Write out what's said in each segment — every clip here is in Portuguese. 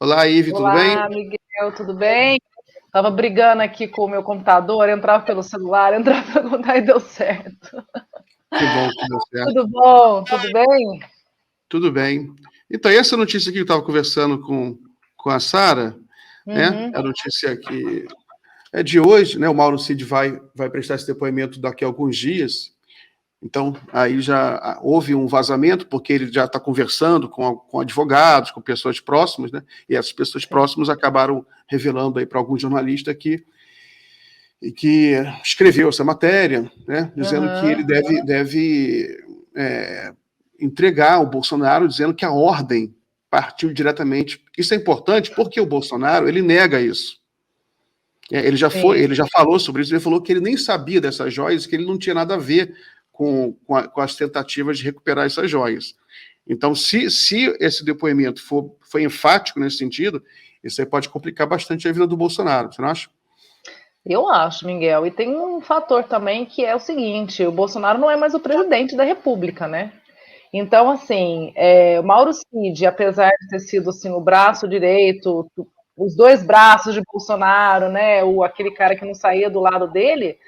Olá, Ive, tudo bem? Olá, Miguel, tudo bem? Tava brigando aqui com o meu computador, entrava pelo celular, entrava pelo computador e deu certo. Que bom que deu certo. Tudo bom? Tudo bem? Tudo bem. Então, essa notícia aqui que eu estava conversando com a Sara, né? Uhum, A notícia que é de hoje, né? O Mauro Cid vai prestar esse depoimento daqui a alguns dias. Então, aí já houve um vazamento, porque ele já está conversando com advogados, com pessoas próximas, né? E essas pessoas sim. próximas acabaram revelando aí para algum jornalista que escreveu essa matéria, né, dizendo que ele Uhum, deve entregar ao Bolsonaro, dizendo que a ordem partiu diretamente. Isso é importante porque o Bolsonaro ele nega isso. sim. Ele já falou sobre isso, ele falou que ele nem sabia dessas joias, que ele não tinha nada a ver com as tentativas de recuperar essas joias. Então, se esse depoimento foi enfático nesse sentido, isso aí pode complicar bastante a vida do Bolsonaro, você não acha? Eu acho, Miguel. E tem um fator também que é o seguinte: o Bolsonaro não é mais o presidente da República, né? Então, assim, o Mauro Cid, apesar de ter sido assim, o braço direito, os dois braços de Bolsonaro, né? Aquele cara que não saía do lado dele.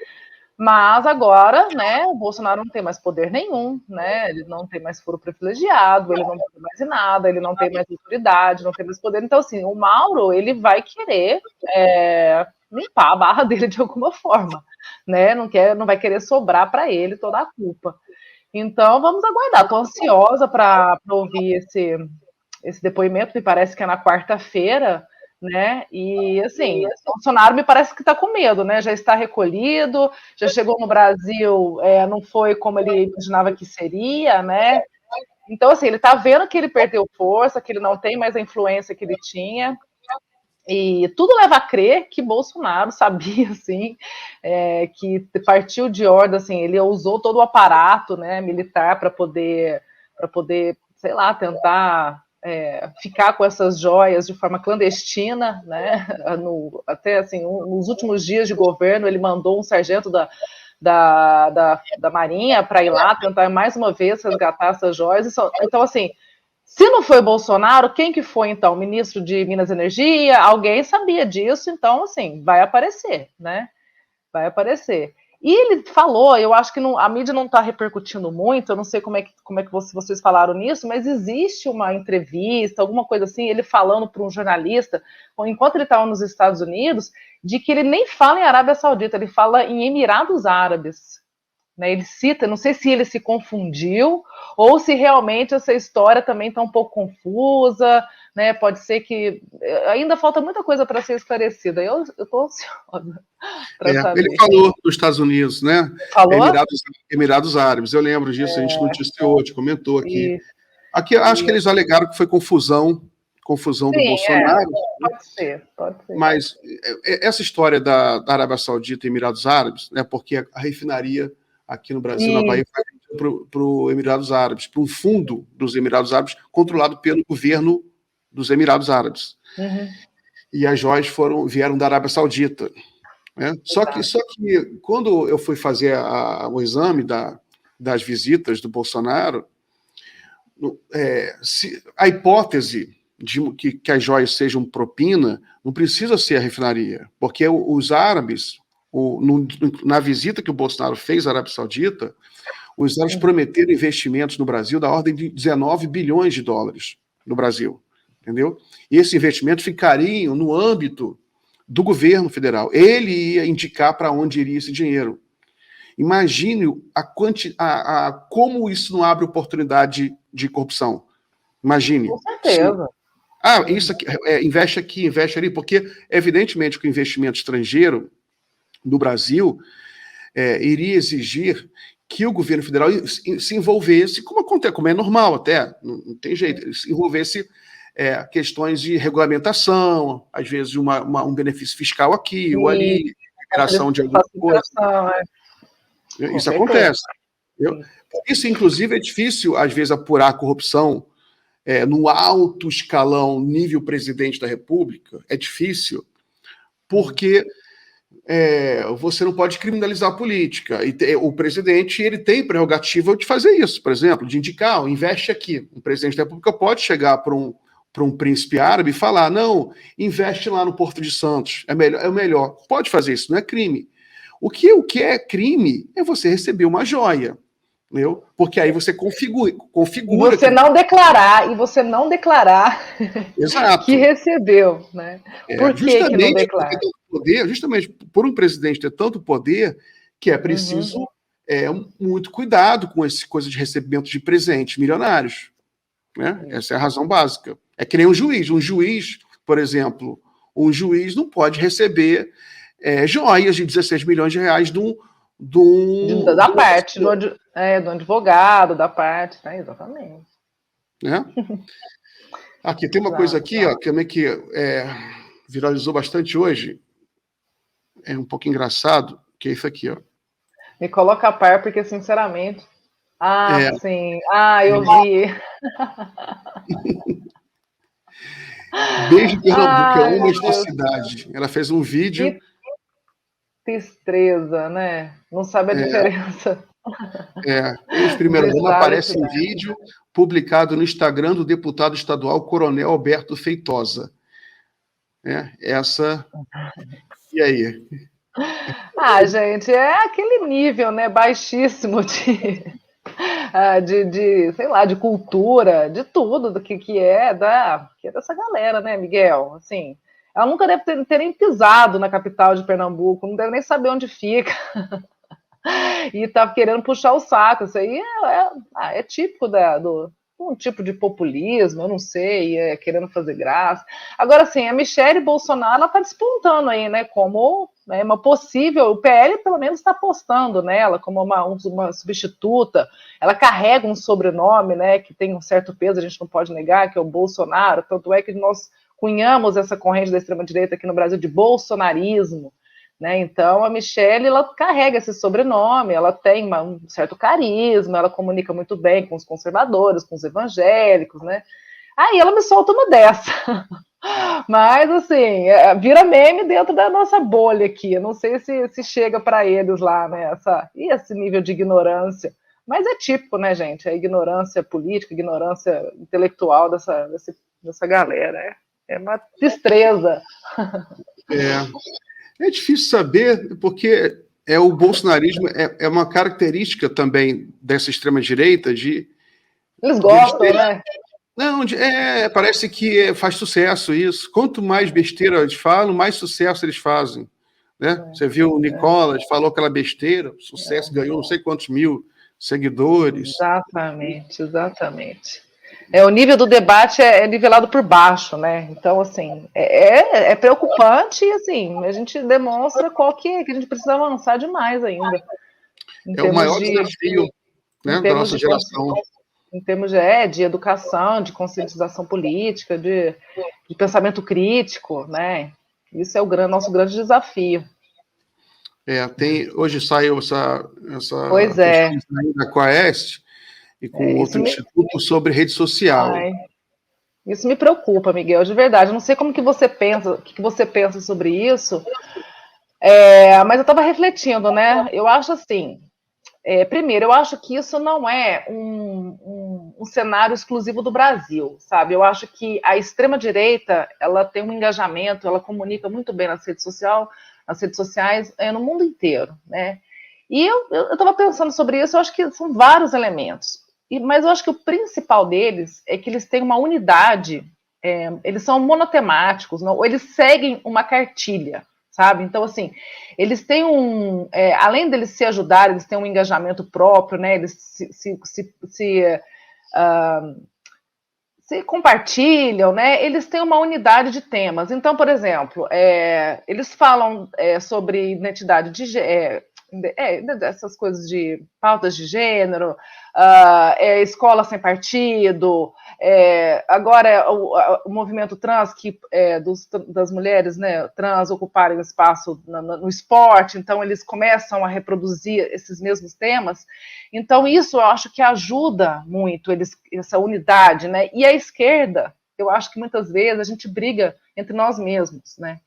Mas agora, né, o Bolsonaro não tem mais poder nenhum, né? Ele não tem mais foro privilegiado, ele não tem mais nada, ele não tem mais autoridade, não tem mais poder. Então, assim, o Mauro, ele vai querer limpar a barra dele de alguma forma, né? Não vai querer sobrar para ele toda a culpa. Então, vamos aguardar. Estou ansiosa para ouvir esse depoimento, me parece que é na quarta-feira, né? E assim, o Bolsonaro me parece que está com medo, né? Já está recolhido, já chegou no Brasil, não foi como ele imaginava que seria, né? Então, assim, ele está vendo que ele perdeu força, que ele não tem mais a influência que ele tinha. E tudo leva a crer que Bolsonaro sabia, assim, que partiu de ordem, assim, ele usou todo o aparato, né, militar para poder, sei lá, tentar ficar com essas joias de forma clandestina, né, até assim, nos últimos dias de governo ele mandou um sargento da Marinha para ir lá tentar mais uma vez resgatar essas joias. Então, assim, se não foi Bolsonaro, quem que foi então? O ministro de Minas e Energia? Alguém sabia disso, então assim, vai aparecer, né? Vai aparecer. E ele falou, eu acho que a mídia não está repercutindo muito, eu não sei como é que vocês falaram nisso, mas existe uma entrevista, alguma coisa assim, ele falando para um jornalista, enquanto ele estava nos Estados Unidos, de que ele nem fala em Arábia Saudita, ele fala em Emirados Árabes. Né, ele cita, não sei se ele se confundiu ou se realmente essa história também está um pouco confusa, né? Pode ser que ainda falta muita coisa para ser esclarecida. Eu estou ansiosa para Ele saber. falou dos Estados Unidos, né? Falou? Emirados Árabes. Eu lembro disso, a gente noticiou, a gente comentou aqui. E, Aqui acho que e, eles alegaram que foi confusão do sim, Bolsonaro, né? pode ser, pode ser. Mas essa história da Arábia Saudita e Emirados Árabes, né? Porque a refinaria aqui no Brasil, na Bahia, E, foi para o Emirados Árabes, para um fundo dos Emirados Árabes, controlado pelo governo dos Emirados Árabes. uhum, E as joias vieram da Arábia Saudita. Né? Só que quando eu fui fazer o exame das visitas do Bolsonaro, a hipótese de que as joias sejam propina não precisa ser a refinaria, porque os árabes, na visita que o Bolsonaro fez à Arábia Saudita, os árabes uhum. prometeram investimentos no Brasil da ordem de 19 bilhões de dólares no Brasil, entendeu? E esses investimentos ficariam no âmbito do governo federal. Ele ia indicar para onde iria esse dinheiro. Imagine como isso não abre oportunidade de corrupção. Imagine. Com certeza. Isso aqui, investe aqui, investe ali, porque, evidentemente, que o investimento estrangeiro no Brasil iria exigir que o governo federal se envolvesse, como é normal até, não tem jeito, se envolvesse questões de regulamentação, às vezes um benefício fiscal aqui ou E ali, liberação de alguma coisa. facilitação, com Isso certeza. acontece. Isso, inclusive, é difícil, às vezes, apurar a corrupção no alto escalão, nível presidente da República, é difícil, porque você não pode criminalizar a política. E o presidente ele tem prerrogativa de fazer isso, por exemplo, de indicar, investe aqui. O presidente da República pode chegar para para um príncipe árabe falar, não, investe lá no Porto de Santos, é o melhor. Pode fazer isso, não é crime. O que é crime é você receber uma joia, entendeu? Porque aí você configura e você não declarar exato. que recebeu, né? Por que não declara? Justamente por um presidente ter tanto poder que é preciso muito cuidado com essa coisa de recebimento de presentes milionários. Né? Essa é a razão básica. É que nem um juiz. Um juiz, por exemplo, um juiz não pode receber joias de 16 milhões de reais do advogado, da parte, tá? Exatamente. Né? Aqui, tem uma coisa aqui, ó, também que viralizou bastante hoje, é um pouco engraçado, que é isso aqui, ó. Me coloca a par, porque, sinceramente... sim. Eu vi. Beijo Pernambuco, eu amo esta cidade. Ela fez um vídeo... Que tristeza, né? Não sabe a diferença. Ex-primeiro-dama aparece em vídeo publicado no Instagram do deputado estadual Coronel Alberto Feitosa. Essa... E aí? Gente, é aquele nível, né, baixíssimo de sei lá, de cultura, de tudo do que é dessa galera, né, Miguel? Assim, ela nunca deve ter nem pisado na capital de Pernambuco, não deve nem saber onde fica. E tá querendo puxar o saco. Isso aí é típico um tipo de populismo, eu não sei, querendo fazer graça. Agora, assim, a Michelle Bolsonaro, ela tá despontando aí, né, como uma possível, o PL pelo menos está apostando nela como uma substituta. Ela carrega um sobrenome, né, que tem um certo peso, a gente não pode negar, que é o Bolsonaro, tanto é que nós cunhamos essa corrente da extrema-direita aqui no Brasil de bolsonarismo, né? Então, a Michelle, ela carrega esse sobrenome, ela tem um certo carisma, ela comunica muito bem com os conservadores, com os evangélicos, né? Aí ela me solta uma dessa. Mas, assim, vira meme dentro da nossa bolha aqui. Eu não sei se chega para eles lá, né? Esse nível de ignorância. Mas é típico, né, gente? A ignorância política, a ignorância intelectual dessa galera. É uma destreza. É difícil saber, porque o bolsonarismo é uma característica também dessa extrema-direita de... Eles gostam, né? Não, parece que faz sucesso isso. Quanto mais besteira eles falam, mais sucesso eles fazem. Né? Você viu o Nicolas, falou aquela besteira, sucesso, ganhou não sei quantos mil seguidores. Exatamente. O nível do debate é nivelado por baixo, né? Então, assim, é preocupante e, assim, a gente demonstra que a gente precisa avançar demais ainda. É o maior desafio, né, da nossa geração. Em termos de educação, de conscientização política, de pensamento crítico, né? Isso é o nosso grande desafio. Hoje saiu essa pesquisa da Quaest e com outro instituto sobre rede social. Isso me preocupa, Miguel, de verdade. Eu não sei como que você pensa, o que você pensa sobre isso, mas eu estava refletindo, né? Eu acho assim, primeiro, eu acho que isso não é um cenário exclusivo do Brasil, sabe? Eu acho que a extrema-direita, ela tem um engajamento, ela comunica muito bem nas redes sociais, no mundo inteiro, né? E eu estava pensando sobre isso, eu acho que são vários elementos. Mas eu acho que o principal deles é que eles têm uma unidade, eles são monotemáticos, ou eles seguem uma cartilha, sabe? Então, assim, eles têm além deles se ajudar, eles têm um engajamento próprio, né? Eles se compartilham, né? Eles têm uma unidade de temas. Então, por exemplo, eles falam sobre identidade de essas coisas de pautas de gênero, escola sem partido, agora o movimento trans, das mulheres, né, trans ocuparem espaço no esporte, então eles começam a reproduzir esses mesmos temas. Então isso eu acho que ajuda muito essa unidade, né? E a esquerda, eu acho que muitas vezes a gente briga entre nós mesmos, né?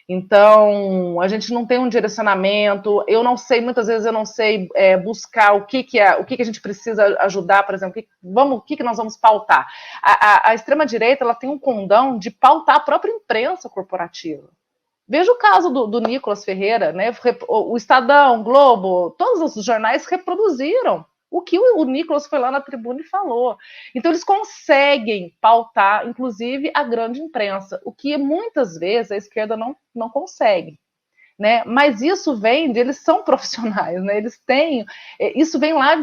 Então, a gente não tem um direcionamento, eu não sei, muitas vezes eu não sei buscar o que a gente precisa ajudar, por exemplo, o que nós vamos pautar. A extrema-direita, ela tem um condão de pautar a própria imprensa corporativa. Veja o caso do Nicolas Ferreira, né? O Estadão, o Globo, todos os jornais reproduziram o que o Nicolas foi lá na tribuna e falou. Então, eles conseguem pautar, inclusive, a grande imprensa, o que muitas vezes a esquerda não consegue. Né? Mas isso vem de, eles são profissionais, né? Eles têm, isso vem lá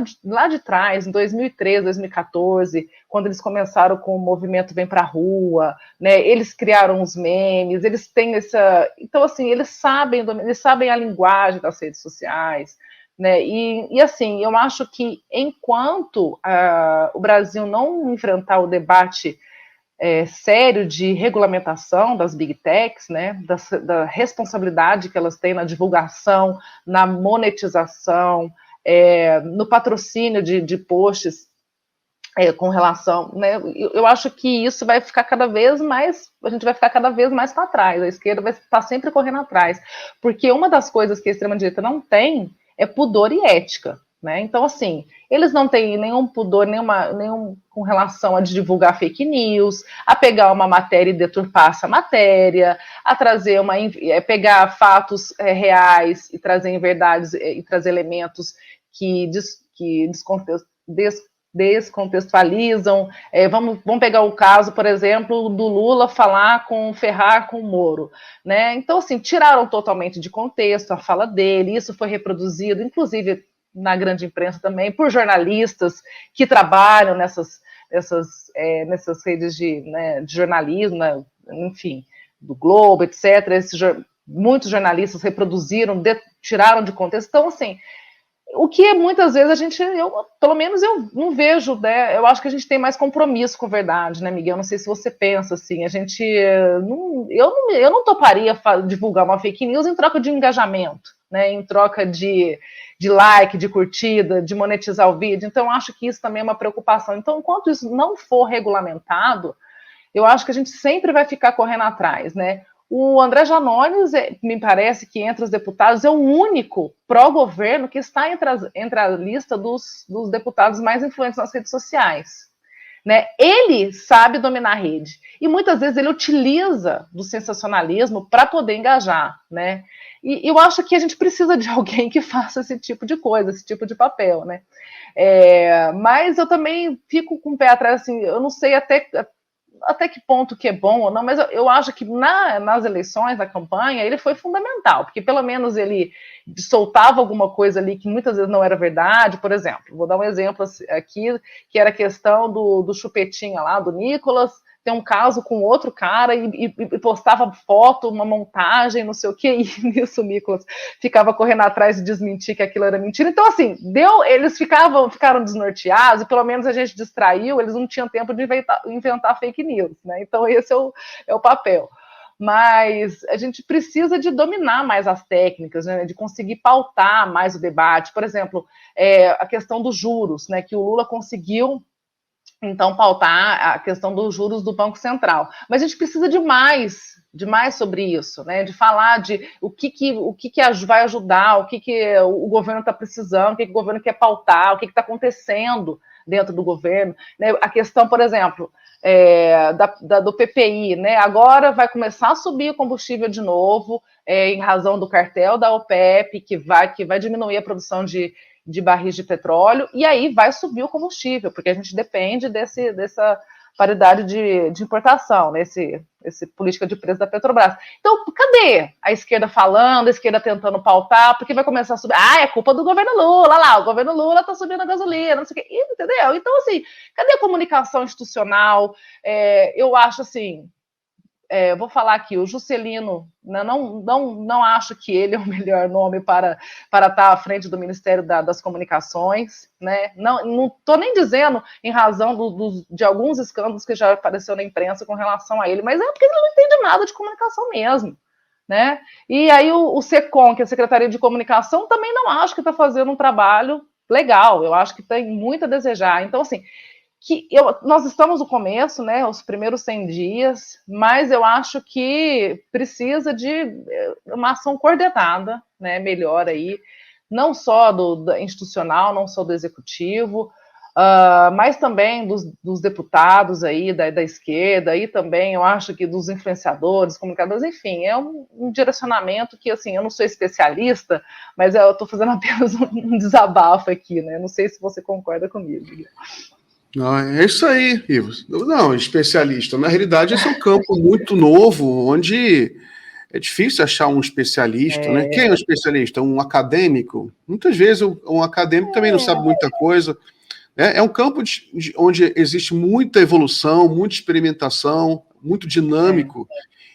de trás, em 2013, 2014, quando eles começaram com o movimento Vem Pra Rua, né? Eles criaram os memes, eles têm essa, então assim, eles sabem a linguagem das redes sociais, né? E assim, eu acho que enquanto o Brasil não enfrentar o debate sério de regulamentação das big techs, né, da responsabilidade que elas têm na divulgação, na monetização, no patrocínio de posts com relação, né, eu acho que isso vai ficar cada vez mais, a gente vai ficar cada vez mais para trás, a esquerda vai estar sempre correndo atrás, porque uma das coisas que a extrema-direita não tem é pudor e ética. Né? Então, assim, eles não têm nenhum pudor, nenhum com relação a divulgar fake news, a pegar uma matéria e deturpar essa matéria, a trazer pegar fatos reais e trazer em verdades e trazer elementos que descontextualizam. Vamos pegar o caso, por exemplo, do Lula falar ferrar com o Moro. Né? Então, assim, tiraram totalmente de contexto a fala dele, isso foi reproduzido, inclusive na grande imprensa também, por jornalistas que trabalham nessas redes de jornalismo, né, enfim, do Globo, etc. Muitos jornalistas reproduziram, tiraram de contexto. Então, assim, o que muitas vezes pelo menos eu não vejo, né? Eu acho que a gente tem mais compromisso com a verdade, né, Miguel? Não sei se você pensa assim, eu não toparia divulgar uma fake news em troca de engajamento, né? Em troca de like, de curtida, de monetizar o vídeo. Então, eu acho que isso também é uma preocupação. Então, enquanto isso não for regulamentado, eu acho que a gente sempre vai ficar correndo atrás, né? O André Janones, me parece que entre os deputados é o único pró-governo que está entre a lista dos deputados mais influentes nas redes sociais. Né? Ele sabe dominar a rede e muitas vezes ele utiliza do sensacionalismo para poder engajar. Né? E eu acho que a gente precisa de alguém que faça esse tipo de coisa, esse tipo de papel. Né? Mas eu também fico com o pé atrás, assim, eu não sei até que ponto que é bom ou não, mas eu acho que nas eleições, na campanha, ele foi fundamental, porque pelo menos ele soltava alguma coisa ali que muitas vezes não era verdade. Por exemplo, vou dar um exemplo aqui, que era a questão do chupetinha lá, do Nicolas, tem um caso com outro cara e postava foto, uma montagem, não sei o que, e nisso o Nicolas ficava correndo atrás de desmentir que aquilo era mentira. Então, assim, eles ficaram desnorteados, e pelo menos a gente distraiu, eles não tinham tempo de inventar fake news, né? Então, esse é o papel. Mas a gente precisa de dominar mais as técnicas, né? De conseguir pautar mais o debate. Por exemplo, a questão dos juros, né? Que o Lula conseguiu então pautar a questão dos juros do Banco Central. Mas a gente precisa de mais sobre isso, né? De falar de o que vai ajudar, o que o governo está precisando, o que o governo quer pautar, o que está acontecendo dentro do governo. Né? A questão, por exemplo, do PPI, né? Agora vai começar a subir o combustível de novo, em razão do cartel da OPEP, que vai diminuir a produção de barris de petróleo, e aí vai subir o combustível, porque a gente depende dessa paridade de importação, né? Essa política de preço da Petrobras. Então, cadê a esquerda falando, a esquerda tentando pautar, porque vai começar a subir? É culpa do governo Lula, lá, o governo Lula tá subindo a gasolina, não sei o quê, entendeu? Então, assim, cadê a comunicação institucional? Eu acho assim, vou falar aqui, o Juscelino, não acho que ele é o melhor nome para estar à frente do Ministério das Comunicações, né? Não estou nem dizendo em razão de alguns escândalos que já apareceu na imprensa com relação a ele, mas é porque ele não entende nada de comunicação mesmo. Né? E aí o SECOM, que é a Secretaria de Comunicação, também não acho que está fazendo um trabalho legal, eu acho que tem muito a desejar. Então, assim, que nós estamos no começo, né, os primeiros 100 dias, mas eu acho que precisa de uma ação coordenada, né, melhor aí, não só do institucional, não só do executivo, mas também dos deputados aí da esquerda, e também eu acho que dos influenciadores, comunicadores, enfim, é um direcionamento que, assim, eu não sou especialista, mas eu estou fazendo apenas um desabafo aqui, né, não sei se você concorda comigo. Não, é isso aí, Ivo. Não, especialista. Na realidade, esse é um campo muito novo, onde é difícil achar um especialista, né? Quem é um especialista? Um acadêmico? Muitas vezes um acadêmico também não sabe muita coisa. É um campo onde existe muita evolução, muita experimentação, muito dinâmico.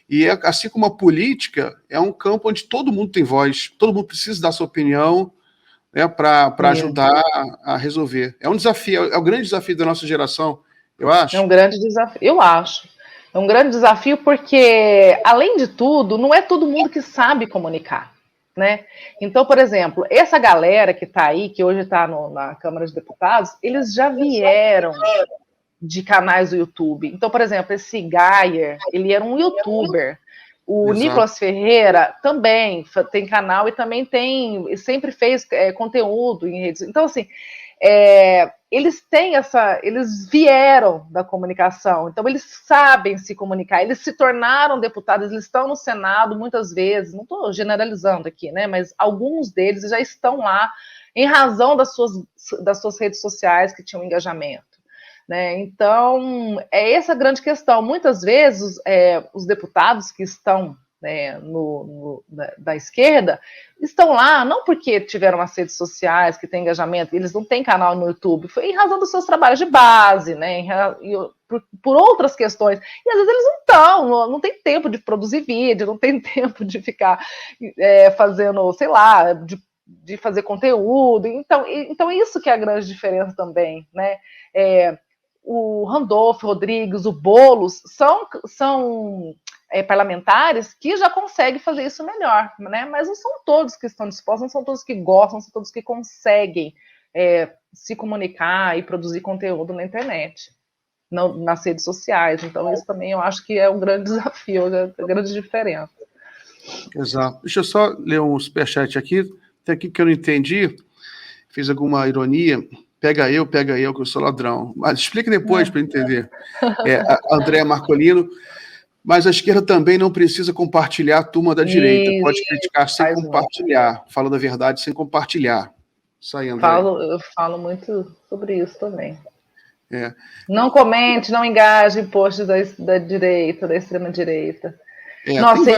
E assim como a política, é um campo onde todo mundo tem voz, todo mundo precisa dar sua opinião, né, para ajudar a resolver. É um desafio, é o grande desafio da nossa geração, eu acho. É um grande desafio, eu acho. É um grande desafio porque, além de tudo, não é todo mundo que sabe comunicar, né? Então, por exemplo, essa galera que está aí, que hoje está na Câmara de Deputados, eles já vieram de canais do YouTube. Então, por exemplo, esse Gayer, ele era um youtuber. O Nicolas Ferreira também tem canal e também sempre fez conteúdo em redes. Então, assim, eles têm eles vieram da comunicação, então eles sabem se comunicar, eles se tornaram deputados, eles estão no Senado muitas vezes, não estou generalizando aqui, né? Mas alguns deles já estão lá em razão das suas redes sociais que tinham engajamento. Né? Então, é essa a grande questão. Muitas vezes, os deputados que estão, né, da esquerda estão lá não porque tiveram as redes sociais, que têm engajamento, eles não têm canal no YouTube, foi em razão dos seus trabalhos de base, né, por outras questões. E às vezes eles não tem tempo de produzir vídeo, não tem tempo de ficar fazendo, sei lá, de fazer conteúdo. Então, isso que é a grande diferença também, né? O Randolfo Rodrigues, o Boulos, são parlamentares que já conseguem fazer isso melhor, né? Mas não são todos que estão dispostos, não são todos que gostam, não são todos que conseguem se comunicar e produzir conteúdo na internet, nas redes sociais. Então, isso também eu acho que é um grande desafio, a grande diferença. Exato. Deixa eu só ler um superchat aqui. Tem aqui que eu não entendi, fiz alguma ironia. Pega eu, que eu sou ladrão. Mas explique depois para entender. A Andréa Marcolino. Mas a esquerda também não precisa compartilhar a turma da direita. Pode criticar sem compartilhar. Fala da verdade sem compartilhar. Isso aí, André. Eu falo muito sobre isso também. Não comente, não engaje em posts da direita, da extrema-direita. Nossa,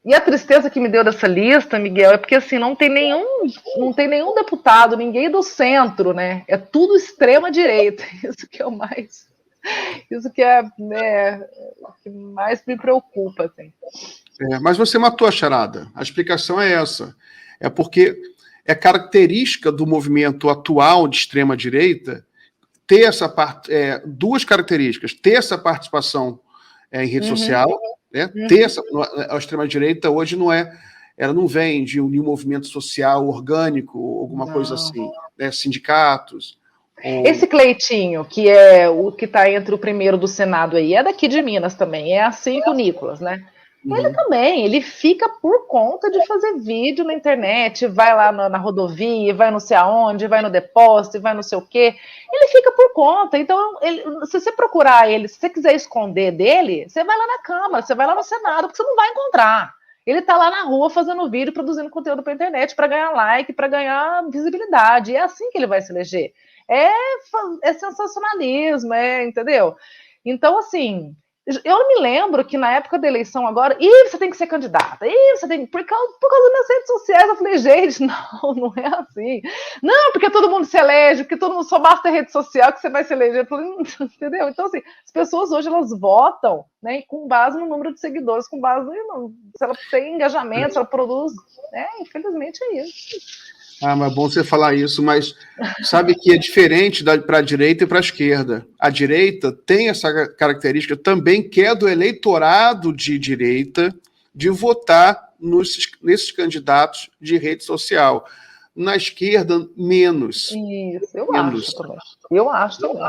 e a tristeza que me deu dessa lista, Miguel, é porque assim, não tem nenhum deputado, ninguém do centro, né? É tudo extrema-direita. Isso que é o mais... Isso que é o que mais me preocupa. Assim. Mas você matou a charada. A explicação é essa. É porque é característica do movimento atual de extrema-direita ter essa parte, duas características. Ter essa participação em rede social, né? Ter a extrema-direita hoje ela não vem de um movimento social orgânico, alguma coisa assim, né? Sindicatos. Esse Cleitinho, que é o que está entre o primeiro do Senado aí, é daqui de Minas também, é assim com o Nicolas, né? Ele também, ele fica por conta de fazer vídeo na internet, vai lá na rodovia, vai não sei aonde, vai no depósito, vai não sei o quê. Ele fica por conta. Então, se você procurar ele, se você quiser esconder dele, você vai lá na Câmara, você vai lá no Senado, porque você não vai encontrar. Ele tá lá na rua fazendo vídeo, produzindo conteúdo para a internet, para ganhar like, para ganhar visibilidade. E é assim que ele vai se eleger. É sensacionalismo, entendeu? Então, assim, eu me lembro que na época da eleição agora, você tem que ser candidata, você tem por causa das redes sociais, eu falei, gente, não é assim. Não, porque todo mundo se elege, porque todo mundo só basta ter rede social que você vai se eleger. Eu falei, entendeu? Então, assim, as pessoas hoje, elas votam, né, com base no número de seguidores, com base se ela tem engajamento, se ela produz. Infelizmente é isso. Mas é bom você falar isso, mas sabe que é diferente para a direita e para a esquerda. A direita tem essa característica também, que é do eleitorado de direita, de votar nesses candidatos de rede social. na esquerda, menos. Isso, eu Menos. acho também. Eu acho também.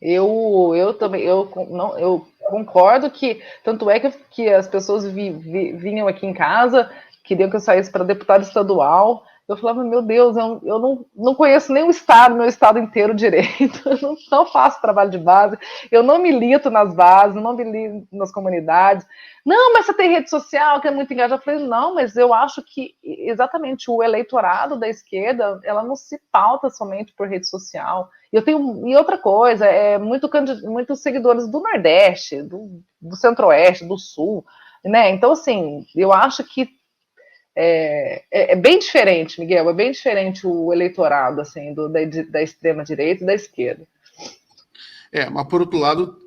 Eu também, eu concordo que, tanto é que as pessoas vinham aqui em casa, queriam que eu saísse para deputado estadual. Eu falava, meu Deus, eu não conheço nem o estado, meu estado inteiro direito, eu não faço trabalho de base, eu não milito nas bases, não milito nas comunidades. Não, mas você tem rede social, que é muito engajado. Eu falei, não, mas eu acho que exatamente o eleitorado da esquerda, ela não se pauta somente por rede social. E outra coisa, muitos seguidores do Nordeste, do Centro-Oeste, do Sul, né? Então, assim, eu acho que é bem diferente, Miguel, é bem diferente o eleitorado, assim, da extrema-direita e da esquerda. Mas por outro lado,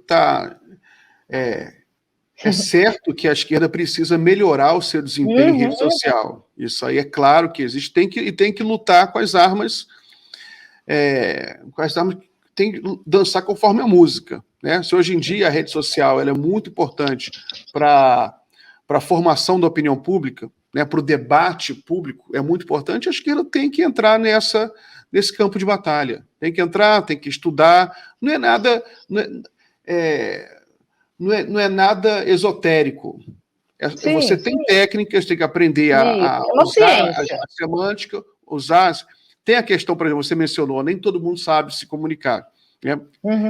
é certo que a esquerda precisa melhorar o seu desempenho em rede social. Isso aí é claro que existe, tem que lutar com as armas, tem que dançar conforme a música, né? Se hoje em dia a rede social ela é muito importante para a formação da opinião pública, né, para o debate público, é muito importante, a esquerda tem que entrar nesse campo de batalha. Tem que entrar, tem que estudar. Não é nada, não é nada esotérico. Você tem técnicas, tem que aprender a usar a semântica, usar. Tem a questão, por exemplo, você mencionou, nem todo mundo sabe se comunicar. Né?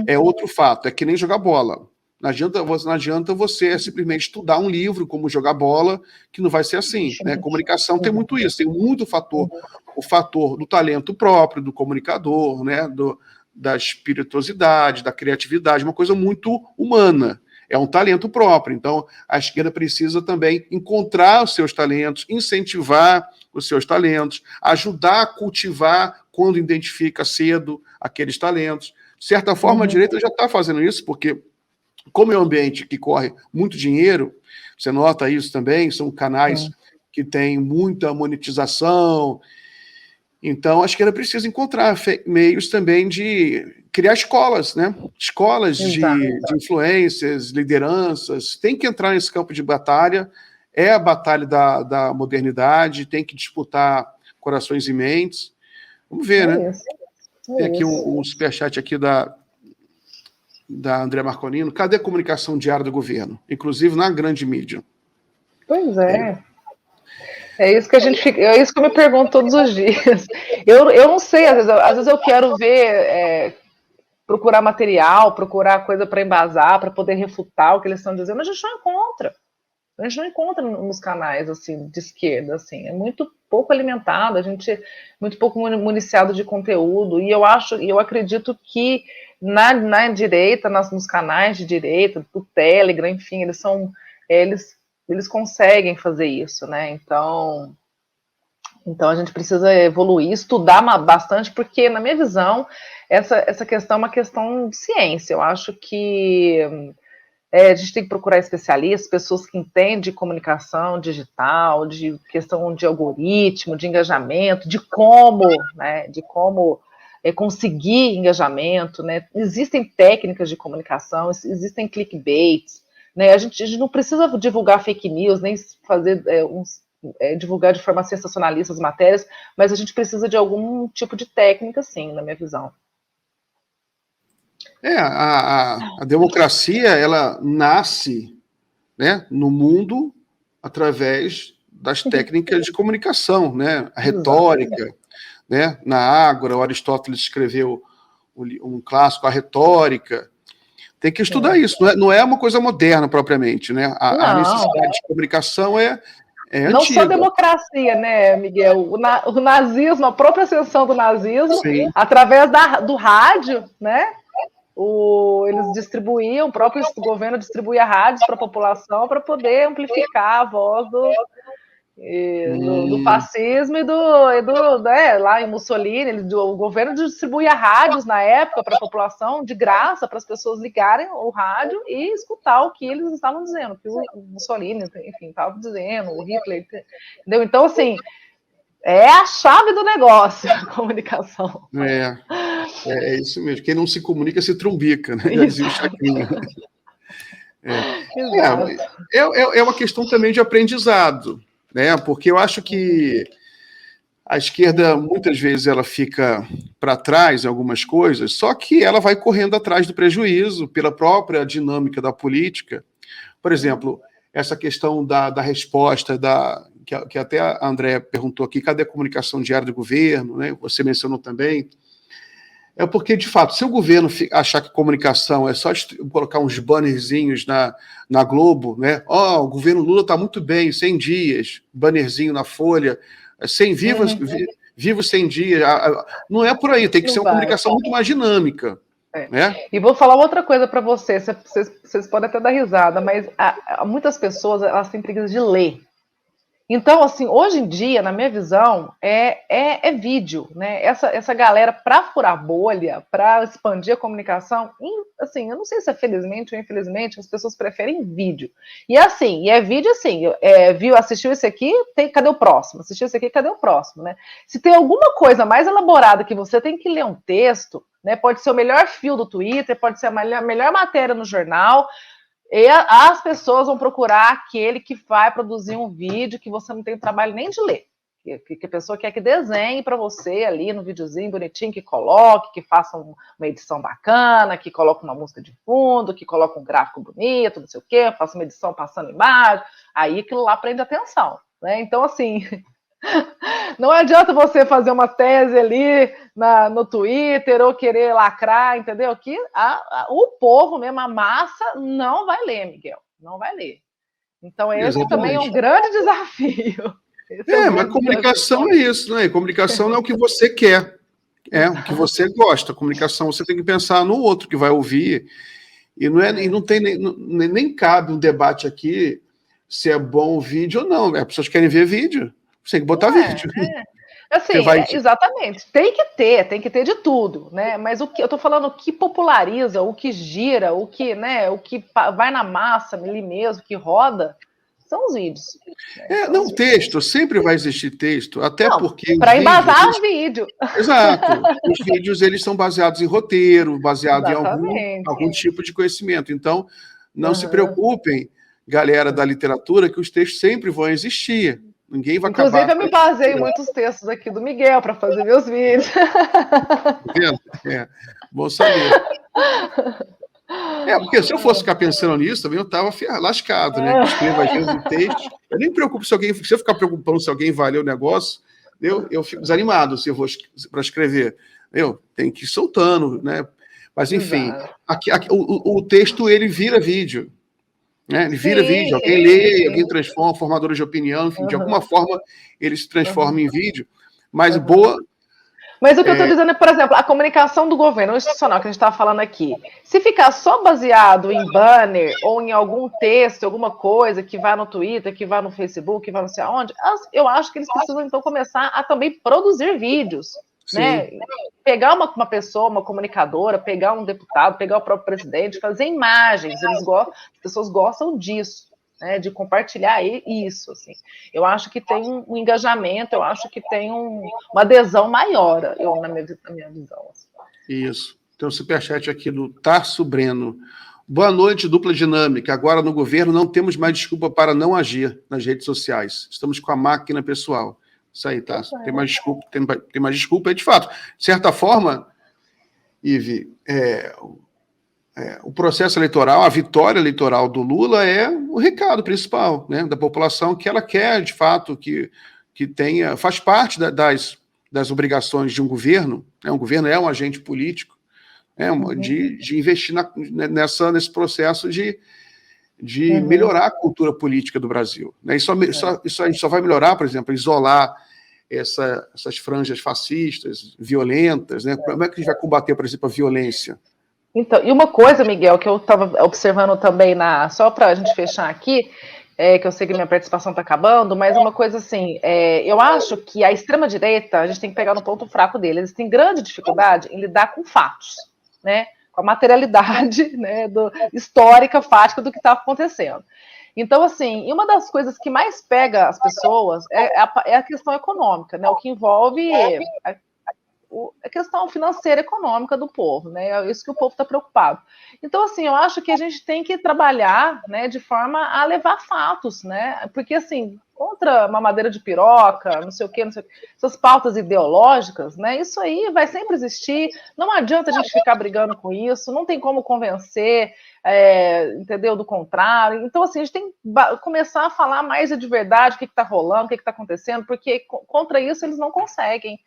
É outro fato, é que nem jogar bola. Não adianta você simplesmente estudar um livro como jogar bola, que não vai ser assim. Né? Comunicação tem muito isso, tem muito fator. O fator do talento próprio, do comunicador, né? Da espirituosidade, da criatividade, uma coisa muito humana. É um talento próprio. Então, a esquerda precisa também encontrar os seus talentos, incentivar os seus talentos, ajudar a cultivar quando identifica cedo aqueles talentos. De certa forma, a direita já está fazendo isso, porque como é um ambiente que corre muito dinheiro, você nota isso também, são canais que têm muita monetização. Então, a esquerda precisa encontrar meios também de criar escolas, né? Escolas de influências, lideranças. Tem que entrar nesse campo de batalha. É a batalha da modernidade, tem que disputar corações e mentes. Vamos ver, né? Tem aqui um superchat aqui da André Marcolino. Cadê a comunicação diária do governo? Inclusive na grande mídia. Pois é. É isso que é isso que eu me pergunto todos os dias. Eu não sei, às vezes eu quero ver, procurar material, procurar coisa para embasar, para poder refutar o que eles estão dizendo, mas a gente não encontra. A gente não encontra nos canais assim de esquerda, assim, é muito pouco alimentado, a gente é muito pouco municiado de conteúdo, e eu acredito que na direita, nos canais de direita, do Telegram, enfim, eles conseguem fazer isso, né? Então a gente precisa evoluir, estudar bastante, porque, na minha visão, essa questão é uma questão de ciência. Eu acho que a gente tem que procurar especialistas, pessoas que entendem de comunicação digital, de questão de algoritmo, de engajamento, de como conseguir engajamento, né? Existem técnicas de comunicação, existem clickbaits, né? A gente não precisa divulgar fake news, nem fazer divulgar de forma sensacionalista as matérias, mas a gente precisa de algum tipo de técnica, sim, na minha visão. A democracia, ela nasce, né, no mundo através das técnicas de comunicação, né, a retórica, né, na Ágora, Aristóteles escreveu um clássico, a retórica. Tem que estudar isso, não é uma coisa moderna propriamente, né? A necessidade de comunicação é não antiga. só democracia, né, Miguel? O nazismo, a própria ascensão do nazismo, através do rádio, né? Eles distribuíam, o próprio governo distribuía rádios para a população para poder amplificar a voz do fascismo lá em Mussolini. O governo distribuía rádios na época para a população, de graça, para as pessoas ligarem o rádio e escutar o que eles estavam dizendo, o que o Mussolini, enfim, estava dizendo, o Hitler, entendeu? Então, assim, é a chave do negócio, a comunicação. É isso mesmo. Quem não se comunica se trumbica, né? Já dizia o Chacrinha. É uma questão também de aprendizado, né? Porque eu acho que A esquerda, muitas vezes, ela fica para trás em algumas coisas, só que ela vai correndo atrás do prejuízo pela própria dinâmica da política. Por exemplo, essa questão da resposta, que até a André perguntou aqui, cadê a comunicação diária do governo? Né? Você mencionou também. É porque, de fato, se o governo achar que comunicação é só colocar uns bannerzinhos na Globo, né? O governo Lula está muito bem, 100 dias, bannerzinho na Folha, 100 vivos 100 dias. Não é por aí, tem que ser uma comunicação muito mais dinâmica. Né? E vou falar outra coisa para vocês, vocês podem até dar risada, mas muitas pessoas elas têm preguiça de ler. Então, assim, hoje em dia, na minha visão, é vídeo, né? Essa galera, para furar bolha, para expandir a comunicação, assim, eu não sei se é felizmente ou infelizmente, as pessoas preferem vídeo. E assim, é vídeo assim, assistiu esse aqui, cadê o próximo? Assistiu esse aqui, cadê o próximo, né? Se tem alguma coisa mais elaborada que você tem que ler um texto, né? Pode ser o melhor fio do Twitter, pode ser a melhor matéria no jornal, e as pessoas vão procurar aquele que vai produzir um vídeo que você não tem trabalho nem de ler. Que a pessoa quer que desenhe para você ali no videozinho bonitinho, que coloque, que faça uma edição bacana, que coloque uma música de fundo, que coloque um gráfico bonito, não sei o quê, faça uma edição passando imagem. Aí aquilo lá prende atenção. Né? Então, assim, não adianta você fazer uma tese ali no Twitter ou querer lacrar, entendeu? Que o povo mesmo, a massa, não vai ler, Miguel. Não vai ler. Então, esse também é um grande desafio. Mas comunicação é isso, né? Comunicação não é o que você quer, é o que você gosta. Comunicação, você tem que pensar no outro que vai ouvir. E não tem nem cabe um debate aqui se é bom o vídeo ou não. As pessoas querem ver vídeo. Você tem que botar vídeo. Assim, exatamente. Tem que ter de tudo, né? Mas eu tô falando o que populariza, o que gira, o que vai na massa ali mesmo, que roda, são os vídeos. Né? Não, texto, sempre vai existir texto, até porque... Para embasar o vídeo. Exato. Os vídeos, eles são baseados em roteiro, baseados em algum tipo de conhecimento. Então, não se preocupem, galera da literatura, que os textos sempre vão existir. Ninguém vai acabar... Inclusive, eu me baseio em muitos textos aqui do Miguel para fazer meus vídeos. Tá vendo? Bom saber. Porque se eu fosse ficar pensando nisso, também eu estava lascado, né? Escrevo às vezes um texto. Eu nem me preocupo se eu ficar preocupando se alguém vai ler o negócio, eu fico desanimado se eu vou para escrever. Eu tenho que ir soltando, né? Mas, enfim, aqui, o texto, ele vira vídeo. Né? Ele vira vídeo, alguém lê, alguém transforma, formadores de opinião, enfim, de alguma forma ele se transforma em vídeo, mas Mas o que eu estou dizendo é, por exemplo, a comunicação do governo institucional que a gente estava falando aqui. Se ficar só baseado em banner ou em algum texto, alguma coisa que vá no Twitter, que vá no Facebook, que vá não sei aonde, eu acho que eles precisam, então, começar a também produzir vídeos. Né? Pegar uma pessoa, uma comunicadora, pegar um deputado, pegar o próprio presidente, fazer imagens. As pessoas gostam disso. Né, de compartilhar isso, assim. Eu acho que tem um engajamento, eu acho que tem uma adesão maior, na minha visão. Assim. Isso. Tem um superchat aqui do Tarso Breno. Boa noite, dupla dinâmica. Agora no governo não temos mais desculpa para não agir nas redes sociais. Estamos com a máquina pessoal. Isso aí, Tarso. Tem mais desculpa, de fato. De certa forma, Ive, o processo eleitoral, a vitória eleitoral do Lula é o recado principal, né, da população, que ela quer, de fato, que tenha, faz parte das obrigações de um governo, né, um governo é um agente político, de investir nesse processo de melhorar a cultura política do Brasil. Né, isso a gente só vai melhorar, por exemplo, isolar essas franjas fascistas, violentas, né? Como é que a gente vai combater, por exemplo, a violência? Então, e uma coisa, Miguel, que eu estava observando também, só para a gente fechar aqui, que eu sei que minha participação está acabando, mas uma coisa assim, eu acho que a extrema-direita, a gente tem que pegar no ponto fraco dele, eles têm grande dificuldade em lidar com fatos, né, com a materialidade, né, histórica, fática do que está acontecendo. Então, assim, e uma das coisas que mais pega as pessoas é a questão econômica, né, o que envolve a questão financeira, econômica do povo, né? É isso que o povo está preocupado. Então, assim, eu acho que a gente tem que trabalhar, né, de forma a levar fatos, né? Porque, assim, contra mamadeira de piroca, não sei o quê, essas pautas ideológicas, né? Isso aí vai sempre existir. Não adianta a gente ficar brigando com isso, não tem como convencer, entendeu? Do contrário. Então, assim, a gente tem que começar a falar mais de verdade, o que está rolando, o que está acontecendo, porque contra isso eles não conseguem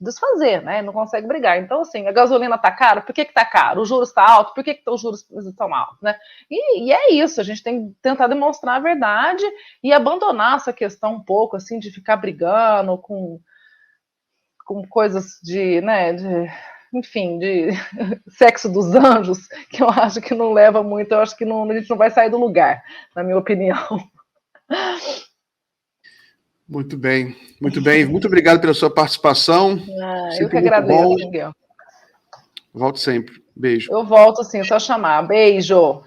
desfazer, né? Não conseguem brigar. Então, assim, a gasolina está cara, por que está caro? O juros está alto, por que os juros estão altos, né? E é isso, a gente tem que tentar demonstrar a verdade e abandonar essa questão um pouco, assim, de ficar brigando com coisas enfim, de sexo dos anjos, que eu acho que não leva muito, eu acho que a gente não vai sair do lugar, na minha opinião. Muito bem, muito bem. Muito obrigado pela sua participação. Eu que agradeço, Miguel. Volto sempre. Beijo. Eu volto sim, só chamar. Beijo.